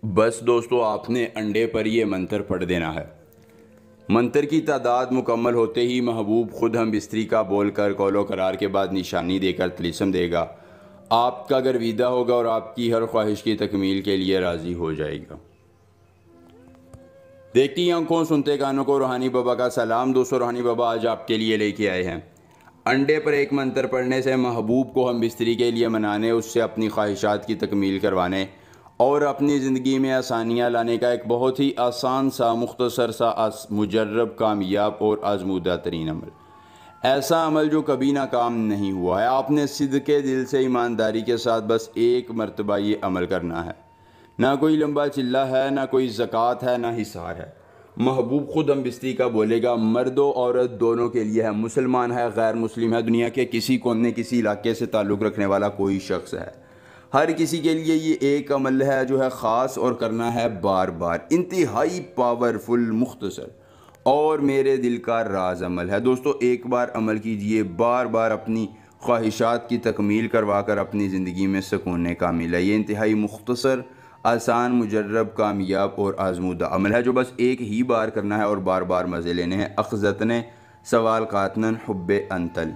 बस दोस्तों, आपने अंडे पर ये मंत्र पढ़ देना है। मंत्र की तादाद मुकम्मल होते ही महबूब खुद हम बिस्तरी का बोलकर कौलो करार के बाद निशानी देकर तलीसम देगा। आपका गर्विदा होगा और आपकी हर ख्वाहिश की तकमील के लिए राज़ी हो जाएगा। देखती आंखों सुनते कानों को रूहानी बाबा का सलाम। दोस्तों, रूहानी बाबा आज आपके लिए लेके आए हैं अंडे पर एक मंत्र पढ़ने से महबूब को हम बिस्तरी के लिए मनाने, उससे अपनी ख्वाहिशात की तकमील करवाने और अपनी ज़िंदगी में आसानियाँ लाने का एक बहुत ही आसान सा, मुख्तसर सा, मुजर्रब, कामयाब और आजमूदा तरीन अमल। ऐसा अमल जो कभी नाकाम नहीं हुआ है। आपने सिद्के दिल से, ईमानदारी के साथ बस एक मरतबा ये अमल करना है। ना कोई लंबा चिल्ला है, ना कोई ज़कात है, ना हिसार है। महबूब खुद हम बिस्तरी का बोलेगा। मर्दों औरत दोनों के लिए है। मुसलमान है, गैर मुस्लिम है, दुनिया के किसी कोने किसी इलाके से ताल्लुक़ रखने वाला कोई शख्स है, हर किसी के लिए ये एक अमल है जो है ख़ास और करना है बार बार। इंतहाई पावरफुल, मुख्तसर और मेरे दिल का राज अमल है। दोस्तों, एक बार अमल कीजिए, बार बार अपनी ख्वाहिशात की तकमील करवा कर अपनी ज़िंदगी में सुकून कामिल है। ये इंतहाई मुख्तसर, आसान, मुजर्रब, कामयाब और आजमूदा अमल है जो बस एक ही बार करना है और बार बार मज़े लेने हैं। अख़ज़तने सवाल कातन हुब्बे अंतल,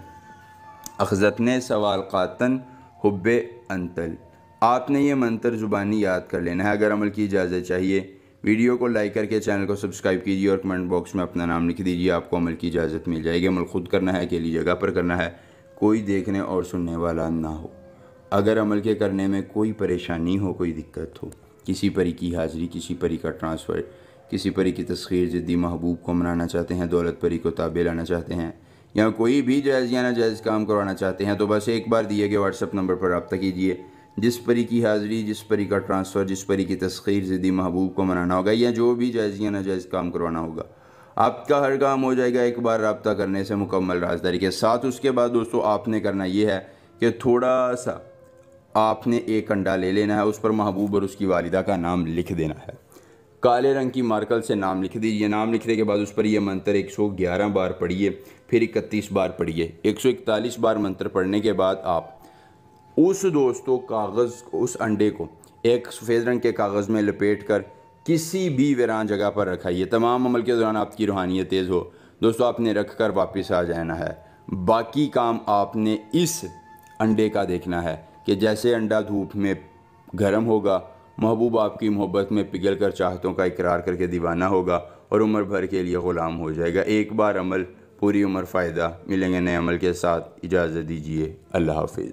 अख़ज़तने सवाल कातन हुब्बे अंतल। आपने ये मंत्र ज़ुबानी याद कर लेना है। अगर अमल की इजाज़त चाहिए, वीडियो को लाइक करके चैनल को सब्सक्राइब कीजिए और कमेंट बॉक्स में अपना नाम लिख दीजिए। आपको अमल की इजाज़त मिल जाएगी। अमल खुद करना है, अकेली जगह पर करना है, कोई देखने और सुनने वाला ना हो। अगर अमल के करने में कोई परेशानी हो, कोई दिक्कत हो, किसी परी की हाज़िरी, किसी परी का ट्रांसफ़र, किसी परी की तस्खीर, ज़िद्दी महबूब को मनाना चाहते हैं, दौलत परी को ताबे लाना चाहते हैं, या कोई भी जायज़ या नाजायज़ काम करवाना चाहते हैं, तो बस एक बार दिए गए व्हाट्सएप नंबर पर रब्ता कीजिए। जिस परी की हाज़िरी, जिस परी का ट्रांसफ़र, जिस परी की तस्खीर ज़िद्दी महबूब को मनाना होगा, या जो भी जायज़ या नाजायज़ काम करवाना होगा, आपका हर काम हो जाएगा एक बार रब्ता करने से मुकम्मल राज़दारी के साथ। उसके बाद दोस्तों, आपने करना ये है कि थोड़ा सा आपने एक अंडा ले लेना है, उस पर महबूब और उसकी वालिदा का नाम लिख देना है। काले रंग की मार्कल से नाम लिख दीजिए। नाम लिखने के बाद उस पर यह मंत्र 111 बार पढ़िए, फिर 31 बार पढ़िए। 141 बार मंत्र पढ़ने के बाद आप उस कागज़ को, उस अंडे को एक सफ़ेद रंग के कागज़ में लपेट कर किसी भी वीरान जगह पर रखाइए। तमाम अमल के दौरान आपकी रूहानियत तेज़ हो। दोस्तों, आपने रख कर वापस आ जाना है। बाकी काम आपने इस अंडे का देखना है कि जैसे अंडा धूप में गर्म होगा, महबूब आपकी मोहब्बत में पिघल कर चाहतों का इकरार करके दीवाना होगा और उम्र भर के लिए ग़ुलाम हो जाएगा। एक बार अमल, पूरी उम्र फ़ायदा। मिलेंगे नए अमल के साथ। इजाज़त दीजिए। अल्लाह हाफ़िज़।